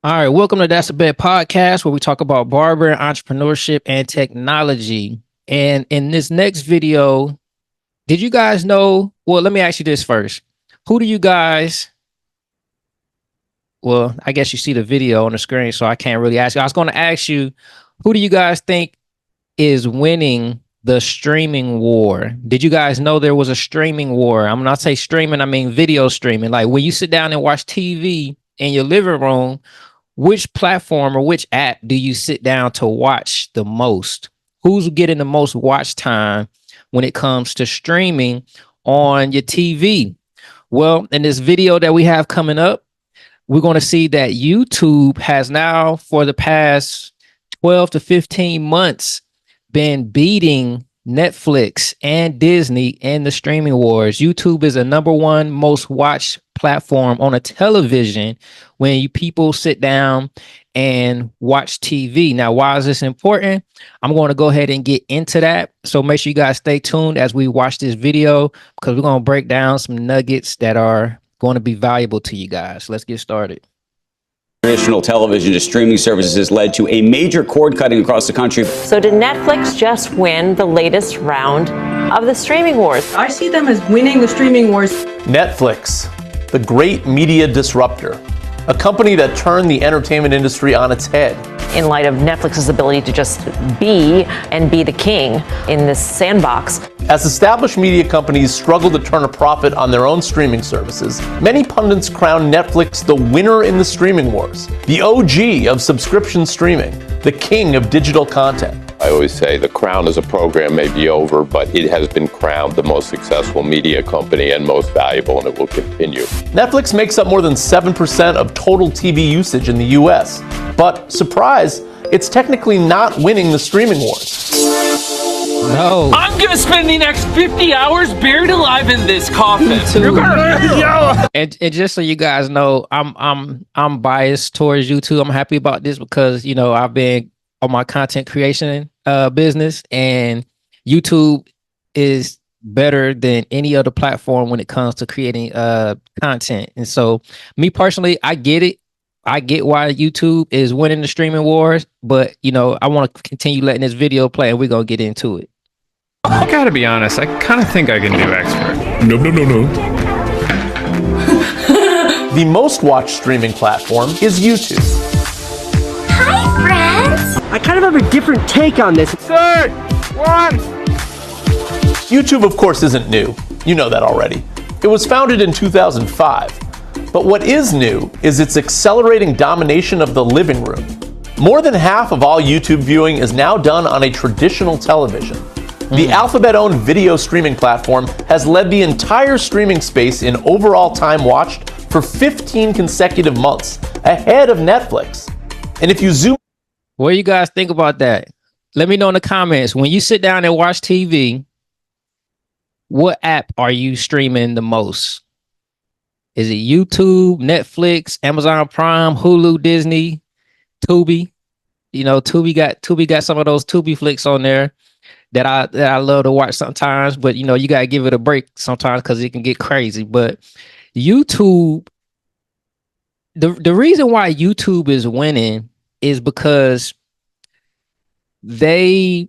All right, welcome to That's a Bet podcast, where we talk about barbering, entrepreneurship, and technology. And in this next video, did you guys know? Well, let me ask you this first. Who do you guys? Well, I guess you see the video on the screen, so I can't really ask you. I was going to ask you, who do you guys think is winning the streaming war? Did you guys know there was a streaming war? I'm not say streaming, I mean video streaming. Like when you sit down and watch TV in your living room, which platform or which app do you sit down to watch the most? Who's getting the most watch time when it comes to streaming on your TV? Well, in this video that we have coming up, we're going to see that YouTube has now, for the past 12 to 15 months, been beating Netflix and Disney in the streaming wars. YouTube is the number one most watched platform on a television when people sit down and watch TV. Now, why is this important? I'm going to go ahead and get into that. So make sure you guys stay tuned as we watch this video, because we're going to break down some nuggets that are going to be valuable to you guys. Let's get started. Traditional television to streaming services has led to a major cord cutting across the country. So did Netflix just win the latest round of the streaming wars? I see them as winning the streaming wars. Netflix, the great media disruptor, a company that turned the entertainment industry on its head. In light of Netflix's ability to just be the king in this sandbox. As established media companies struggle to turn a profit on their own streaming services, many pundits crown Netflix the winner in the streaming wars, the OG of subscription streaming, the king of digital content. I always say the crown as a program may be over, but it has been crowned the most successful media company and most valuable, and it will continue. Netflix makes up more than 7% of total TV usage in the US, but surprise, it's technically not winning the streaming wars. No. I'm gonna spend the next 50 hours buried alive in this coffin. And just so you guys know, I'm biased towards YouTube. I'm happy about this because, you know, I've been on my content creation business, and YouTube is better than any other platform when it comes to creating content. And so me personally, I get it. I get why YouTube is winning the streaming wars, but you know, I want to continue letting this video play, and we're gonna get into it. I gotta be honest, I kind of think I can do expert. No. The most watched streaming platform is YouTube. Hi, friends! I kind of have a different take on this. 3, 1. YouTube, of course, isn't new. You know that already. It was founded in 2005. But what is new is its accelerating domination of the living room. More than half of all YouTube viewing is now done on a traditional television. The Alphabet-owned video streaming platform has led the entire streaming space in overall time watched for 15 consecutive months, ahead of Netflix. And if you zoom... What do you guys think about that? Let me know in the comments. When you sit down and watch TV, what app are you streaming the most? Is it YouTube, Netflix, Amazon Prime, Hulu, Disney, Tubi? You know, Tubi got some of those Tubi flicks on there that I love to watch sometimes, but you know, you gotta give it a break sometimes because it can get crazy. But YouTube, the reason why YouTube is winning is because they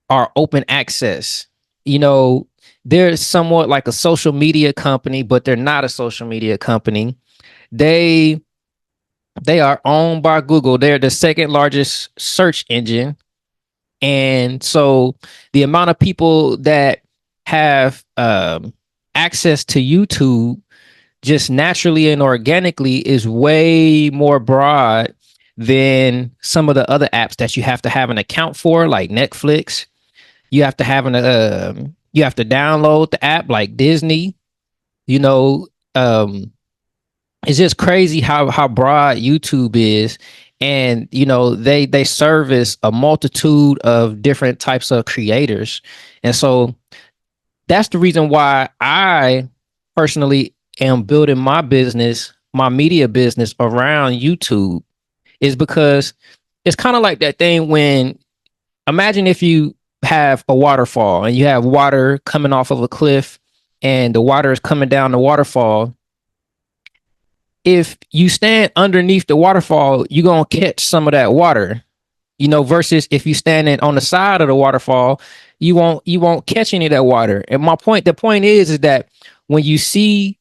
are open access. You know, they're somewhat like a social media company, but they're not a social media company. They are owned by Google. They're the second largest search engine. And so the amount of people that have access to YouTube just naturally and organically is way more broad than some of the other apps that you have to have an account for, like Netflix. You have to have you have to download the app, like Disney. You know, it's just crazy how broad YouTube is. And, you know, they service a multitude of different types of creators. And so that's the reason why I personally am building my business, my media business around YouTube, is because it's kind of like that thing when, imagine if you have a waterfall and you have water coming off of a cliff and the water is coming down the waterfall. if you stand underneath the waterfall, you're gonna catch some of that water, versus if you standing on the side of the waterfall, you won't catch any of that water. And the point is that when you see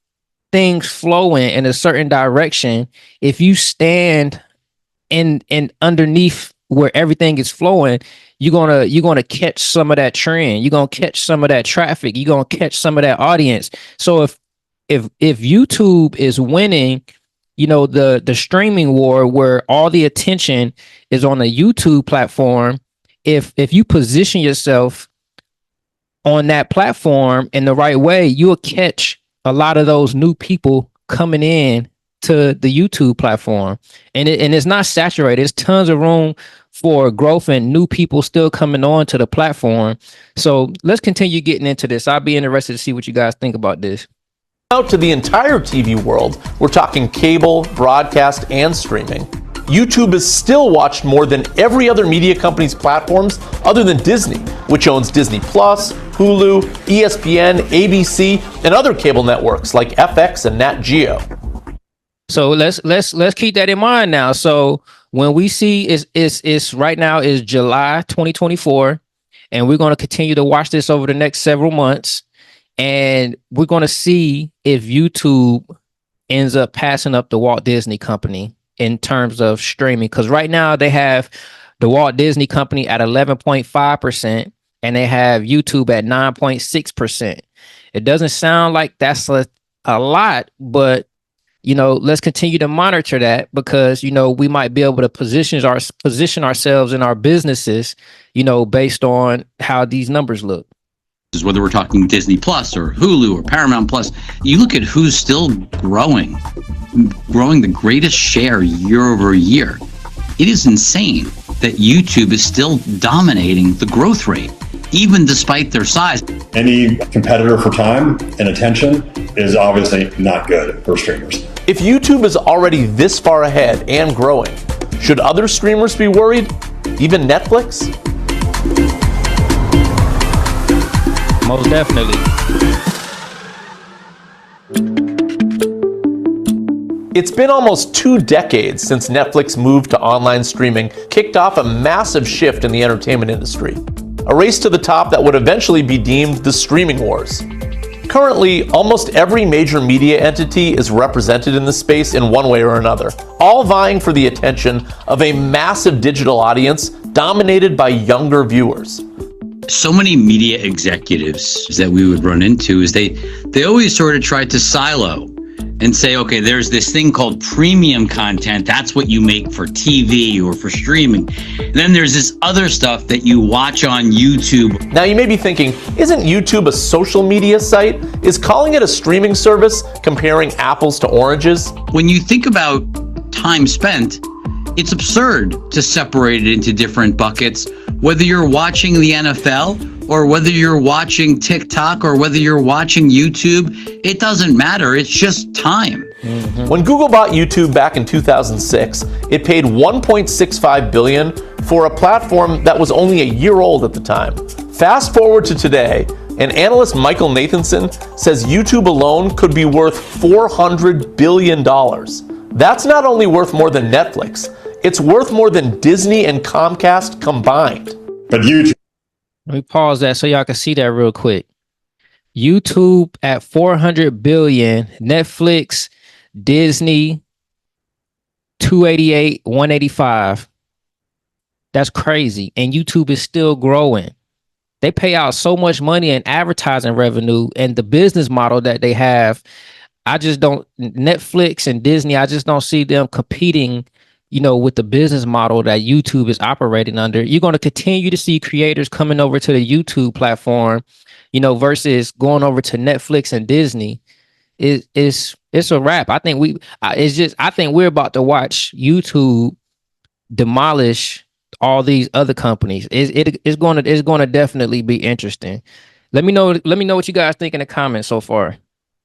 things flowing in a certain direction, if you stand in underneath where everything is flowing, you're gonna catch some of that trend. You're gonna catch some of that traffic. You're gonna catch some of that audience. So if YouTube is winning, the streaming war where all the attention is on the YouTube platform, if you position yourself on that platform in the right way, you'll catch a lot of those new people coming in to the YouTube platform. And it's not saturated. There's tons of room for growth and new people still coming on to the platform. So let's continue getting into this. I'll be interested to see what you guys think about this. Out to the entire TV world, we're talking cable, broadcast, and streaming. YouTube is still watched more than every other media company's platforms other than Disney, which owns Disney Plus, Hulu, ESPN, ABC, and other cable networks like FX and Nat Geo. So let's keep that in mind now. So when we see it's right now is July 2024, and we're going to continue to watch this over the next several months, and we're going to see if YouTube ends up passing up the Walt Disney Company in terms of streaming. Because right now they have the Walt Disney Company at 11.5%, and they have YouTube at 9.6%. It doesn't sound like that's a lot, but let's continue to monitor that, because we might be able to position ourselves in our businesses, based on how these numbers look. Whether we're talking Disney Plus or Hulu or Paramount Plus, you look at who's still growing the greatest share year over year. It is insane that YouTube is still dominating the growth rate, even despite their size. Any competitor for time and attention is obviously not good for streamers. If YouTube is already this far ahead and growing, should other streamers be worried? Even Netflix? Most definitely. It's been almost 2 decades since Netflix moved to online streaming, kicked off a massive shift in the entertainment industry. A race to the top that would eventually be deemed the streaming wars. Currently, almost every major media entity is represented in the space in one way or another, all vying for the attention of a massive digital audience dominated by younger viewers. So many media executives that we would run into is they always sort of try to silo and say, okay, there's this thing called premium content. That's what you make for TV or for streaming. And then there's this other stuff that you watch on YouTube. Now you may be thinking, isn't YouTube a social media site? Is calling it a streaming service comparing apples to oranges? When you think about time spent, it's absurd to separate it into different buckets. Whether you're watching the NFL or whether you're watching TikTok or whether you're watching YouTube, it doesn't matter. It's just time. Mm-hmm. When Google bought YouTube back in 2006, it paid $1.65 billion for a platform that was only a year old at the time. Fast forward to today, and analyst Michael Nathanson says YouTube alone could be worth $400 billion. That's not only worth more than Netflix, it's worth more than Disney and Comcast combined. But YouTube... Let me pause that so y'all can see that real quick. YouTube at 400 billion, Netflix, Disney, 288, 185. That's crazy. And YouTube is still growing. They pay out so much money in advertising revenue, and the business model that they have, Netflix and Disney, I just don't see them competing, with the business model that YouTube is operating under. You're going to continue to see creators coming over to the YouTube platform, versus going over to Netflix and Disney. It's a wrap. I think we're about to watch YouTube demolish all these other companies. It's going to definitely be interesting. Let me know what you guys think in the comments so far.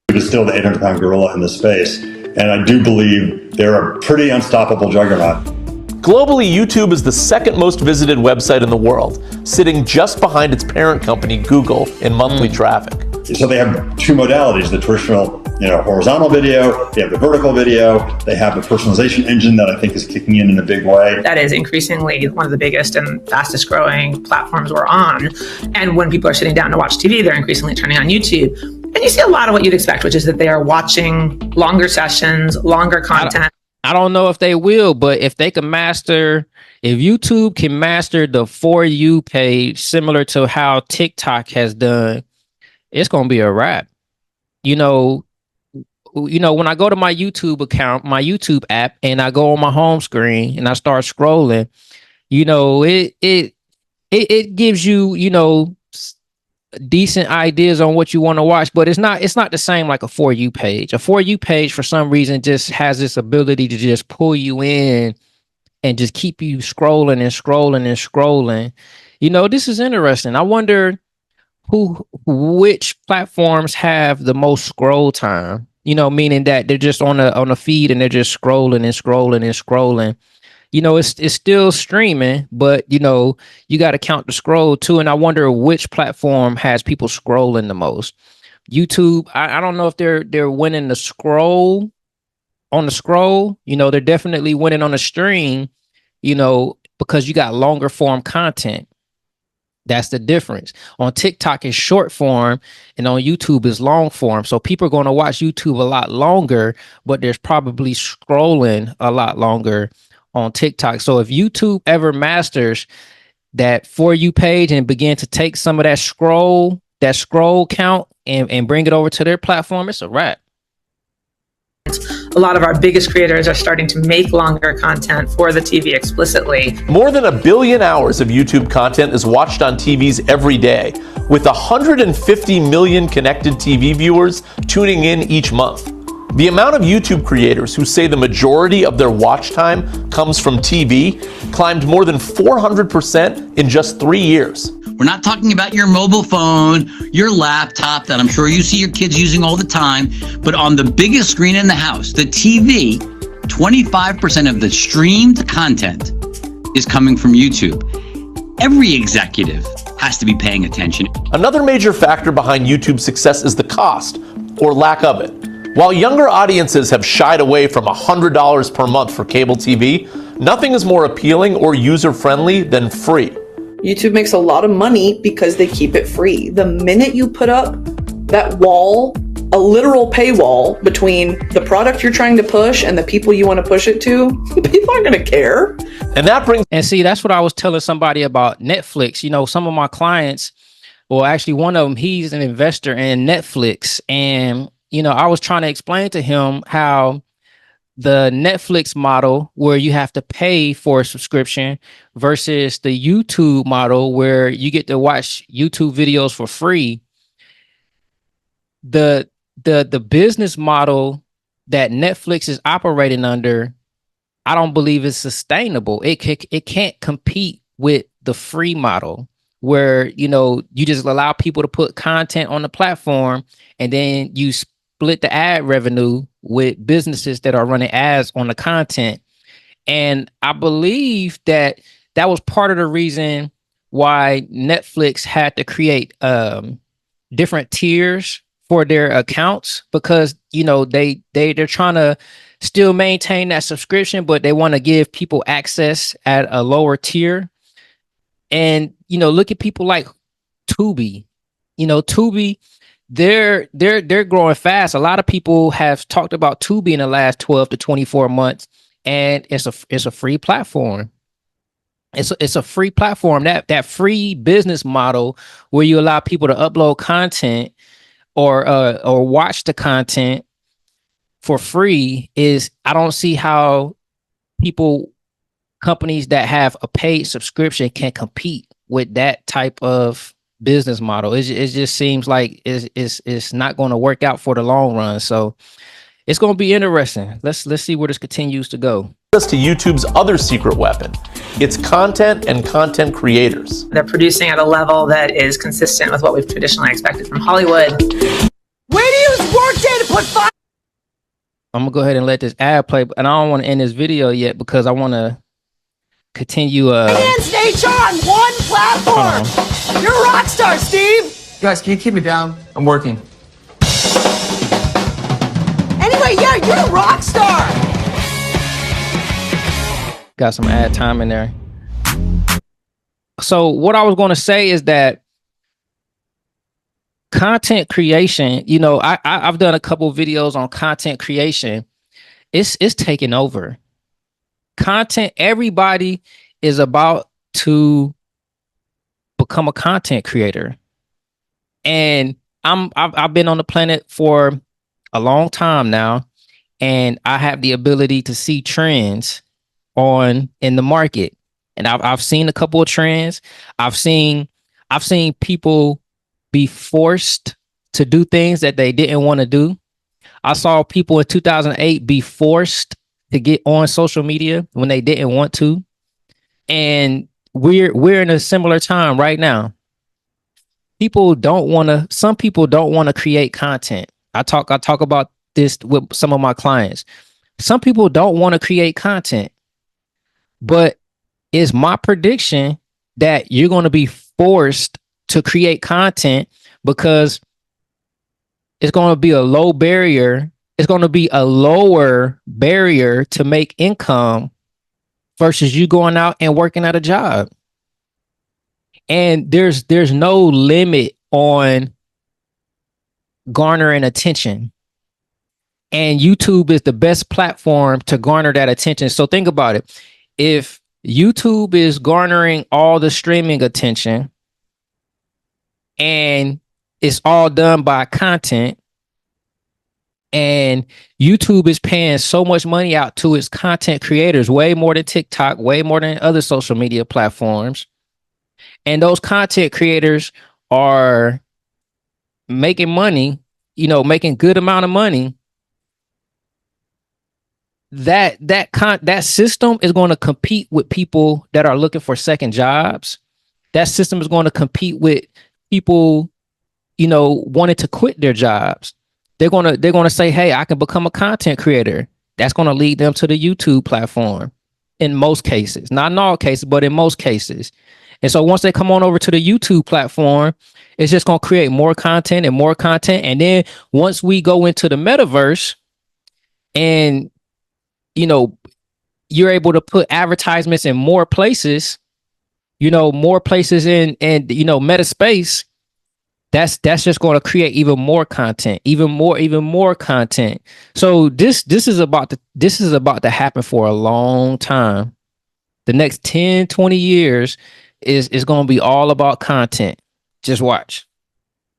It's still the 800-pound gorilla in the space, and I do believe they're a pretty unstoppable juggernaut. Globally, YouTube is the second most visited website in the world, sitting just behind its parent company, Google, in monthly traffic. So they have two modalities, the traditional horizontal video, they have the vertical video, they have the personalization engine that I think is kicking in a big way. That is increasingly one of the biggest and fastest growing platforms we're on. And when people are sitting down to watch TV, they're increasingly turning on YouTube. And you see a lot of what you'd expect, which is that they are watching longer sessions, longer content. I don't know if they will, but if they can master, if YouTube can master the For You page, similar to how TikTok has done, it's going to be a wrap. When I go to my YouTube account, my YouTube app, and I go on my home screen and I start scrolling, it gives you, decent ideas on what you want to watch, but it's not the same like a For You page. A For You page, for some reason, just has this ability to just pull you in and just keep you scrolling and scrolling and scrolling. This is interesting. I wonder which platforms have the most scroll time, meaning that they're just on a feed and they're just scrolling and scrolling and scrolling. It's still streaming, but you got to count the scroll too. And I wonder which platform has people scrolling the most. YouTube, I don't know if they're winning the scroll on the scroll. They're definitely winning on the stream, because you got longer form content. That's the difference. On TikTok is short form and on YouTube is long form. So people are going to watch YouTube a lot longer, but there's probably scrolling a lot longer on TikTok. So if YouTube ever masters that For You page and begin to take some of that scroll count and bring it over to their platform, it's a wrap. A lot of our biggest creators are starting to make longer content for the TV explicitly. More than 1 billion hours of YouTube content is watched on TVs every day, with 150 million connected TV viewers tuning in each month. The amount of YouTube creators who say the majority of their watch time comes from TV climbed more than 400% in just 3 years. We're not talking about your mobile phone, your laptop that I'm sure you see your kids using all the time, but on the biggest screen in the house, the TV, 25% of the streamed content is coming from YouTube. Every executive has to be paying attention. Another major factor behind YouTube's success is the cost, or lack of it. While younger audiences have shied away from $100 per month for cable TV, nothing is more appealing or user-friendly than free. YouTube makes a lot of money because they keep it free. The minute you put up that wall, a literal paywall between the product you're trying to push and the people you want to push it to, people aren't going to care. And see, that's what I was telling somebody about Netflix. Some of my clients, well, actually one of them, he's an investor in Netflix. And, I was trying to explain to him how the Netflix model, where you have to pay for a subscription, versus the YouTube model where you get to watch YouTube videos for free. The business model that Netflix is operating under, I don't believe is sustainable. It can't compete with the free model, where you just allow people to put content on the platform and then you split the ad revenue with businesses that are running ads on the content. And I believe that was part of the reason why Netflix had to create different tiers for their accounts, because they're trying to still maintain that subscription, but they want to give people access at a lower tier. And look at people like Tubi. Tubi, they're growing fast. A lot of people have talked about Tubi in the last 12 to 24 months, and it's a free platform. It's a free platform. That free business model where you allow people to upload content or watch the content for free is, I don't see how companies that have a paid subscription can compete with that type of business model. It just seems like it's not going to work out for the long run. So it's going to be interesting. Let's see where this continues to go. Us to YouTube's other secret weapon. It's content and content creators. They're producing at a level that is consistent with what we've traditionally expected from Hollywood. Way to use Workday to put fire. I'm gonna go ahead and let this ad play, and I don't want to end this video yet because I want to continue. Finance and HR on one platform. You're a rock star, Steve. Guys, can you keep me down? I'm working. Yeah, you're a rock star. Got some ad time in there. So what I was going to say is that content creation, I've done a couple videos on content creation. It's taking over. Content, everybody is about to become a content creator. And I've been on the planet for a long time now, and I have the ability to see trends in the market. And I've seen a couple of trends. I've seen people be forced to do things that they didn't want to do. I saw people in 2008 be forced to get on social media when they didn't want to. And we're in a similar time right now. Some people don't want to create content. I talk about this with some of my clients. Some people don't want to create content, but it's my prediction that you're going to be forced to create content because it's going to be a low barrier. It's going to be a lower barrier to make income versus you going out and working at a job. And there's no limit on garnering attention. And YouTube is the best platform to garner that attention. So think about it. If YouTube is garnering all the streaming attention and it's all done by content, and YouTube is paying so much money out to its content creators, way more than TikTok, way more than other social media platforms. And those content creators are making money, making good amount of money. That system is going to compete with people that are looking for second jobs. That system is going to compete with people, wanting to quit their jobs. They're gonna say, hey, I can become a content creator. That's going to lead them to the YouTube platform in most cases, not in all cases, but in most cases. And so once they come on over to the YouTube platform, it's just going to create more content and more content. And then once we go into the metaverse and, you're able to put advertisements in more places, more places in meta space, that's just going to create even more content, even more content. So this is about to happen for a long time. The next 10, 20 years is going to be all about content. Just watch.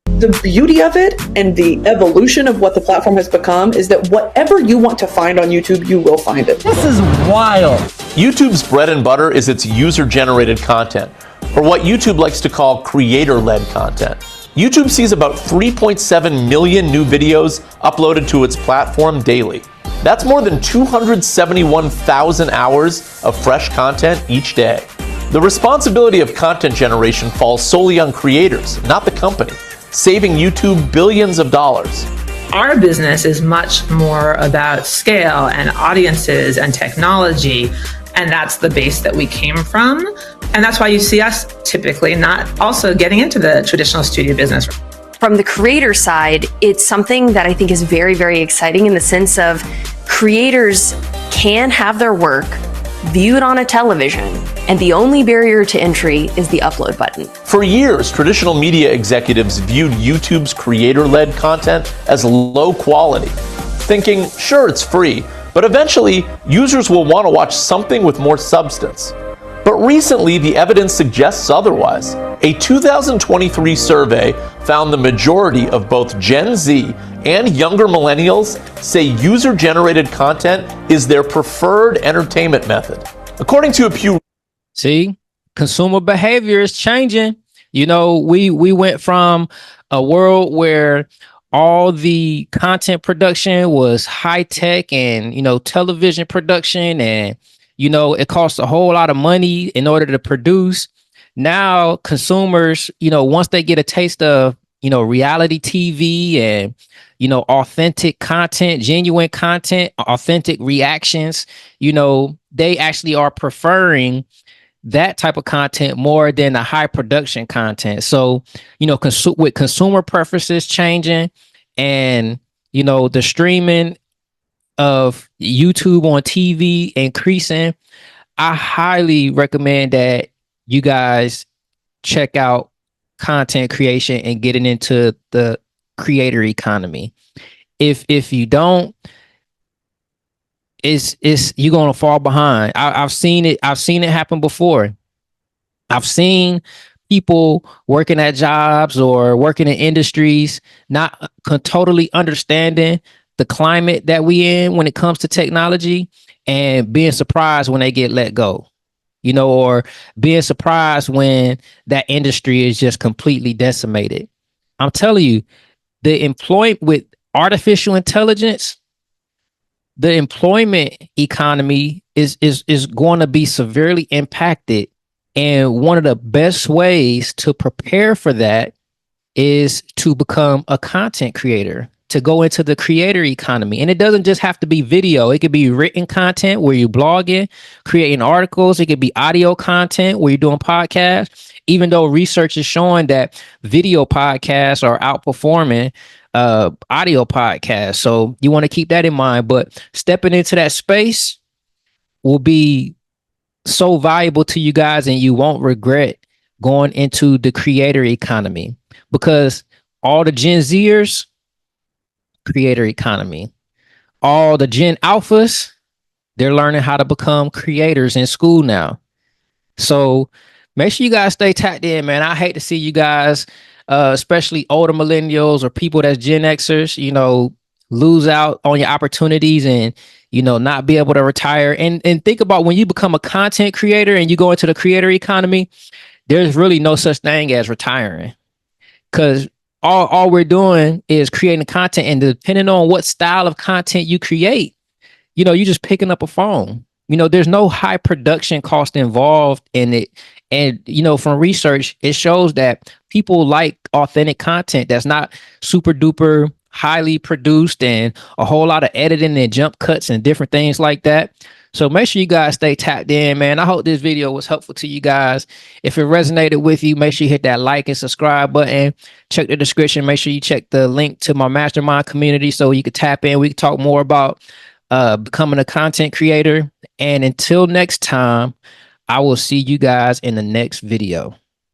The beauty of it and the evolution of what the platform has become is that whatever you want to find on YouTube, you will find it. This is wild. YouTube's bread and butter is its user-generated content, or what YouTube likes to call creator-led content. YouTube sees about 3.7 million new videos uploaded to its platform daily. That's more than 271,000 hours of fresh content each day. The responsibility of content generation falls solely on creators, not the company, saving YouTube billions of dollars. Our business is much more about scale and audiences and technology, and that's the base that we came from. And that's why you see us typically not also getting into the traditional studio business. From the creator side, it's something that I think is very, very exciting in the sense of creators can have their work viewed on a television, and the only barrier to entry is the upload button. For years, traditional media executives viewed YouTube's creator-led content as low quality, thinking, sure, it's free, but eventually, users will want to watch something with more substance. But recently, the evidence suggests otherwise. A 2023 survey found the majority of both Gen Z and younger millennials say user-generated content is their preferred entertainment method. According to a Pew... See, consumer behavior is changing. We went from a world where all the content production was high tech and, television production, and, it costs a whole lot of money in order to produce. Now consumers, once they get a taste of, reality TV and, authentic content, genuine content, authentic reactions, they actually are preferring that type of content more than the high production content. So, with consumer preferences changing and, the streaming of YouTube on TV increasing, I highly recommend that you guys check out content creation and getting into the creator economy. If you don't, it's you're gonna fall behind. I've seen it. I've seen it happen before. I've seen people working at jobs or working in industries not totally understanding the climate that we in when it comes to technology, and being surprised when they get let go, or being surprised when that industry is just completely decimated. I'm telling you, the employment with artificial intelligence, the employment economy is going to be severely impacted. And one of the best ways to prepare for that is to become a content creator, to go into the creator economy. And it doesn't just have to be video. It could be written content where you're blogging, creating articles. It could be audio content where you're doing podcasts, even though research is showing that video podcasts are outperforming audio podcasts. So you want to keep that in mind. But stepping into that space will be so valuable to you guys, and you won't regret going into the creator economy, because all the Gen Zers, creator economy. All the Gen Alphas, they're learning how to become creators in school now. So make sure you guys stay tapped in, man. I hate to see you guys, especially older millennials or people that's Gen Xers, lose out on your opportunities and, not be able to retire. And think about when you become a content creator and you go into the creator economy, there's really no such thing as retiring, because all we're doing is creating content, and depending on what style of content you create, you're just picking up a phone. There's no high production cost involved in it. And, from research, it shows that people like authentic content that's not super duper highly produced and a whole lot of editing and jump cuts and different things like that. So make sure you guys stay tapped in, man. I hope this video was helpful to you guys. If it resonated with you, make sure you hit that like and subscribe button. Check the description. Make sure you check the link to my mastermind community so you can tap in. We can talk more about becoming a content creator. And until next time, I will see you guys in the next video.